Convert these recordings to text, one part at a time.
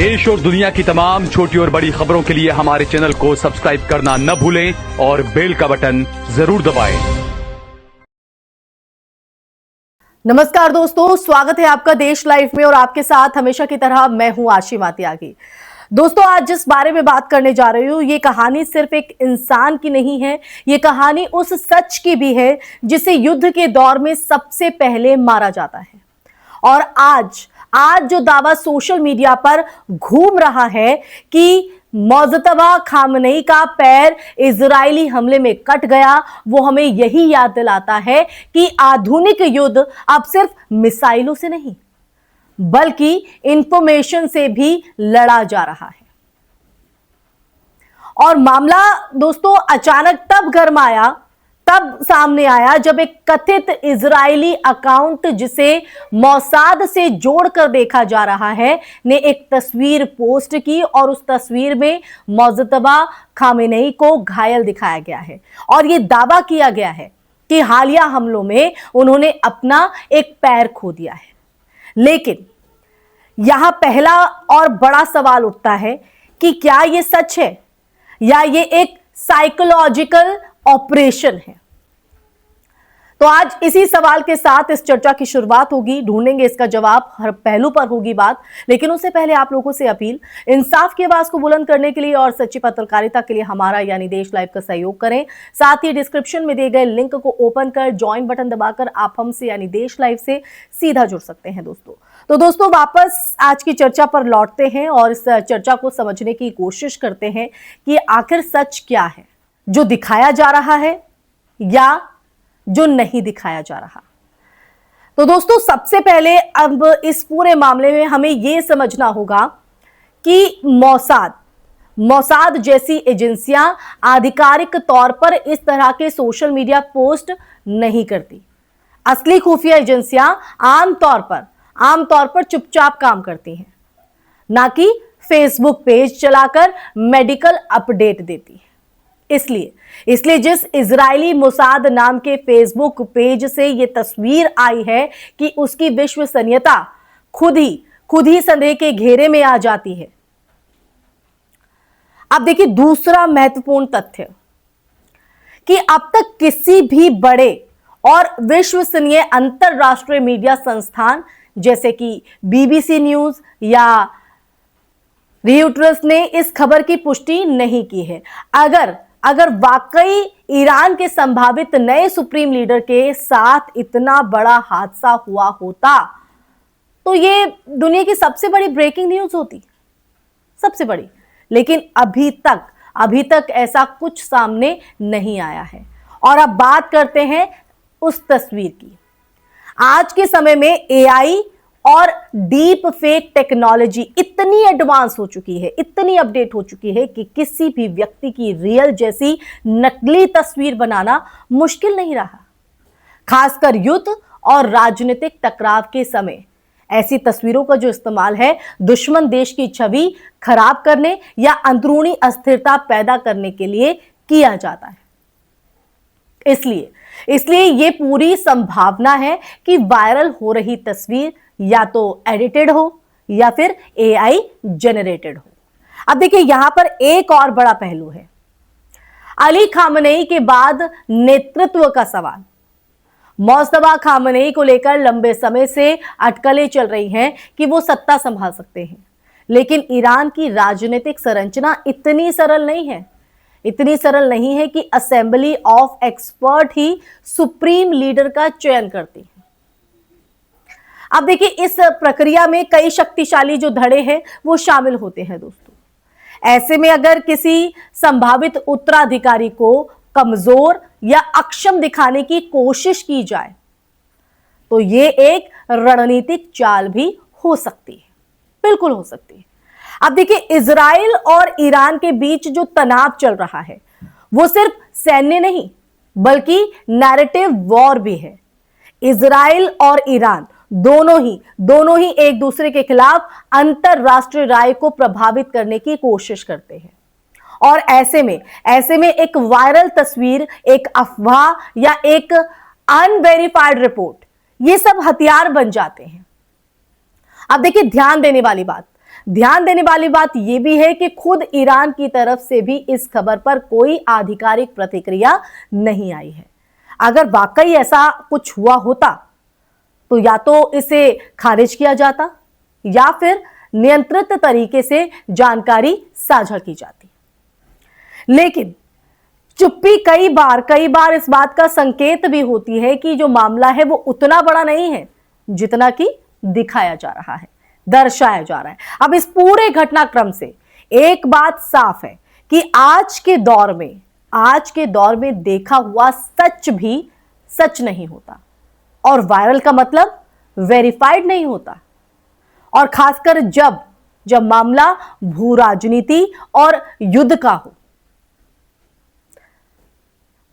देश और दुनिया की तमाम छोटी और बड़ी खबरों के लिए हमारे चैनल को सब्सक्राइब करना न भूलें और बेल का बटन जरूर दबाएं। नमस्कार दोस्तों, स्वागत है आपका देश लाइव में और आपके साथ हमेशा की तरह मैं हूं आशी मातियागी। दोस्तों, आज जिस बारे में बात करने जा रही हूं, ये कहानी सिर्फ एक इंसान की नहीं है, ये कहानी उस सच की भी है जिसे युद्ध के दौर में सबसे पहले मारा जाता है। और आज जो दावा सोशल मीडिया पर घूम रहा है कि मोज़्तबा खामनेई का पैर इजरायली हमले में कट गया, वो हमें यही याद दिलाता है कि आधुनिक युद्ध अब सिर्फ मिसाइलों से नहीं बल्कि इंफॉर्मेशन से भी लड़ा जा रहा है। और मामला दोस्तों अचानक तब सामने आया जब एक कथित इजरायली अकाउंट जिसे मोसाद से जोड़कर देखा जा रहा है ने एक तस्वीर पोस्ट की और उस तस्वीर में मोज़्तबा खामेनेई को घायल दिखाया गया है और यह दावा किया गया है कि हालिया हमलों में उन्होंने अपना एक पैर खो दिया है। लेकिन यहां पहला और बड़ा सवाल उठता है कि क्या यह सच है या यह एक साइकोलॉजिकल ऑपरेशन है। तो आज इसी सवाल के साथ इस चर्चा की शुरुआत होगी, ढूंढेंगे इसका जवाब, हर पहलू पर होगी बात। लेकिन उससे पहले आप लोगों से अपील, इंसाफ की आवाज को बुलंद करने के लिए और सच्ची पत्रकारिता के लिए हमारा यानी देश लाइव का सहयोग करें। साथ ही डिस्क्रिप्शन में दिए गए लिंक को ओपन कर ज्वाइन बटन दबाकर आप हमसे यानी देश लाइव से सीधा जुड़ सकते हैं। दोस्तों वापस आज की चर्चा पर लौटते हैं और इस चर्चा को समझने की कोशिश करते हैं कि आखिर सच क्या है, जो दिखाया जा रहा है या जो नहीं दिखाया जा रहा। तो दोस्तों सबसे पहले अब इस पूरे मामले में हमें यह समझना होगा कि मोसाद जैसी एजेंसियां आधिकारिक तौर पर इस तरह के सोशल मीडिया पोस्ट नहीं करती। असली खुफिया एजेंसियां आमतौर पर चुपचाप काम करती हैं, ना कि फेसबुक पेज चलाकर मेडिकल अपडेट देती है। इसलिए जिस इजरायली मोसाद नाम के फेसबुक पेज से यह तस्वीर आई है कि उसकी विश्वसनीयता खुद ही संदेह के घेरे में आ जाती है। अब देखिए दूसरा महत्वपूर्ण तथ्य कि अब तक किसी भी बड़े और विश्वसनीय अंतरराष्ट्रीय मीडिया संस्थान जैसे कि बीबीसी न्यूज या रियूटर्स ने इस खबर की पुष्टि नहीं की है। अगर वाकई ईरान के संभावित नए सुप्रीम लीडर के साथ इतना बड़ा हादसा हुआ होता तो ये दुनिया की सबसे बड़ी ब्रेकिंग न्यूज होती, सबसे बड़ी। लेकिन अभी तक ऐसा कुछ सामने नहीं आया है। और अब बात करते हैं उस तस्वीर की। आज के समय में एआई और डीप फेक टेक्नोलॉजी इतनी एडवांस हो चुकी है, इतनी अपडेट हो चुकी है कि किसी भी व्यक्ति की रियल जैसी नकली तस्वीर बनाना मुश्किल नहीं रहा। खासकर युद्ध और राजनीतिक टकराव के समय ऐसी तस्वीरों का जो इस्तेमाल है दुश्मन देश की छवि खराब करने या अंदरूनी अस्थिरता पैदा करने के लिए किया जाता है। इसलिए ये पूरी संभावना है कि वायरल हो रही तस्वीर या तो एडिटेड हो या फिर एआई जेनरेटेड हो। अब देखिए यहां पर एक और बड़ा पहलू है, अली खामनेई के बाद नेतृत्व का सवाल। मोज़्तबा खामनेई को लेकर लंबे समय से अटकलें चल रही हैं कि वो सत्ता संभाल सकते हैं, लेकिन ईरान की राजनीतिक संरचना इतनी सरल नहीं है कि assembly of expert he supreme leader का चयन करती है। अब देखिए इस प्रक्रिया में कई शक्तिशाली जो धड़े हैं वो शामिल होते हैं दोस्तों। ऐसे में अगर किसी संभावित उत्तराधिकारी को कमजोर या अक्षम दिखाने की कोशिश की जाए तो ये एक रणनीतिक चाल भी हो सकती है, बिल्कुल हो सकती है। अब देखिए इजराइल और ईरान के बीच जो तनाव चल रहा है वो सिर्फ सैन्य नहीं बल्कि नैरेटिव वॉर भी है। इजराइल और ईरान दोनों ही एक दूसरे के खिलाफ अंतरराष्ट्रीय राय को प्रभावित करने की कोशिश करते हैं। और ऐसे में एक वायरल तस्वीर, एक अफवाह या एक अनवेरिफाइड रिपोर्ट, ये सब हथियार बन जाते हैं। अब देखिए ध्यान देने वाली बात, ध्यान देने वाली बात यह भी है कि खुद ईरान की तरफ से भी इस खबर पर कोई आधिकारिक प्रतिक्रिया नहीं आई है। अगर वाकई ऐसा कुछ हुआ होता तो या तो इसे खारिज किया जाता या फिर नियंत्रित तरीके से जानकारी साझा की जाती। लेकिन चुप्पी कई बार इस बात का संकेत भी होती है कि जो मामला है वो उतना बड़ा नहीं है जितना कि दिखाया जा रहा है, दर्शाया जा रहा है। अब इस पूरे घटनाक्रम से एक बात साफ है कि आज के दौर में देखा हुआ सच भी सच नहीं होता, और वायरल का मतलब वेरीफाइड नहीं होता। और खासकर जब मामला भू राजनीति और युद्ध का हो,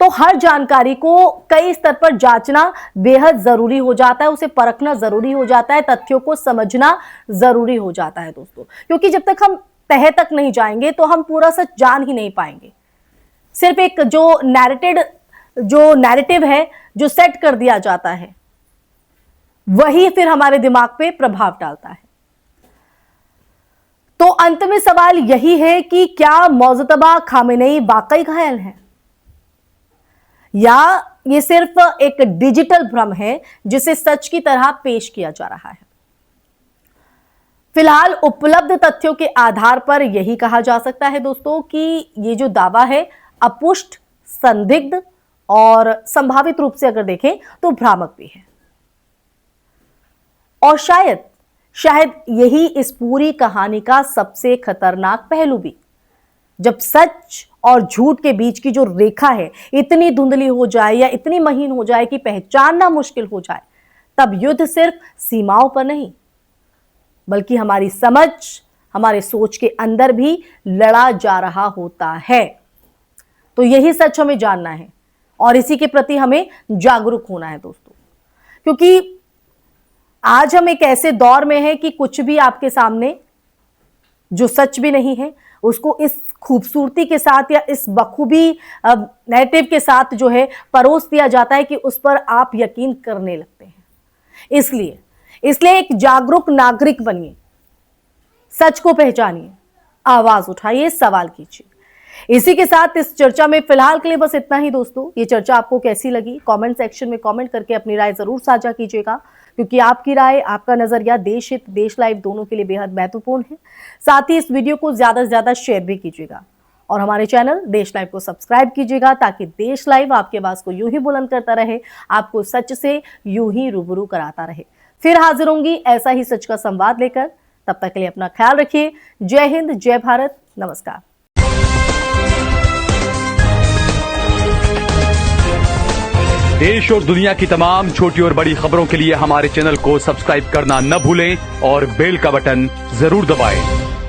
तो हर जानकारी को कई स्तर पर जांचना बेहद जरूरी हो जाता है, उसे परखना जरूरी हो जाता है, तथ्यों को समझना जरूरी हो जाता है दोस्तों। क्योंकि जब तक हम तह तक नहीं जाएंगे तो हम पूरा सच जान ही नहीं पाएंगे। सिर्फ एक जो नैरेटिव है जो सेट कर दिया जाता है, वही फिर हमारे दिमाग पे प्रभाव डालता है। तो अंत में सवाल यही है कि क्या मौजतबा खामेनेई वाकई घायल है, या ये सिर्फ एक डिजिटल भ्रम है जिसे सच की तरह पेश किया जा रहा है। फिलहाल उपलब्ध तथ्यों के आधार पर यही कहा जा सकता है दोस्तों कि ये जो दावा है अपुष्ट, संदिग्ध और संभावित रूप से अगर देखें तो भ्रामक भी है। और शायद यही इस पूरी कहानी का सबसे खतरनाक पहलू भी, जब सच और झूठ के बीच की जो रेखा है इतनी धुंधली हो जाए या इतनी महीन हो जाए कि पहचानना मुश्किल हो जाए, तब युद्ध सिर्फ सीमाओं पर नहीं बल्कि हमारी समझ, हमारे सोच के अंदर भी लड़ा जा रहा होता है। तो यही सच हमें जानना है और इसी के प्रति हमें जागरूक होना है दोस्तों। क्योंकि आज हम एक ऐसे दौर में हैं कि कुछ भी आपके सामने जो सच भी नहीं है उसको इस खूबसूरती के साथ या इस बखूबी नैरेटिव के साथ जो है परोस दिया जाता है कि उस पर आप यकीन करने लगते हैं। इसलिए एक जागरूक नागरिक बनिए, सच को पहचानिए, आवाज उठाइए, सवाल कीजिए। इसी के साथ इस चर्चा में फिलहाल के लिए बस इतना ही दोस्तों। ये चर्चा आपको कैसी लगी कमेंट सेक्शन में कमेंट करके अपनी राय जरूर साझा कीजिएगा, क्योंकि आपकी राय, आपका नजरिया देश हित, देश लाइव दोनों के लिए बेहद महत्वपूर्ण है। साथ ही इस वीडियो को ज्यादा से ज्यादा शेयर भी कीजिएगा और हमारे चैनल देश लाइव को सब्सक्राइब कीजिएगा, ताकि देश लाइव आपके आवाज को यूं ही बुलंद करता रहे, आपको सच से यूं ही रूबरू कराता रहे। फिर हाजिर होंगी ऐसा ही सच का संवाद लेकर। तब तक के लिए अपना ख्याल रखिए। जय हिंद, जय भारत, नमस्कार। देश और दुनिया की तमाम छोटी और बड़ी खबरों के लिए हमारे चैनल को सब्सक्राइब करना न भूलें और बेल का बटन जरूर दबाएं।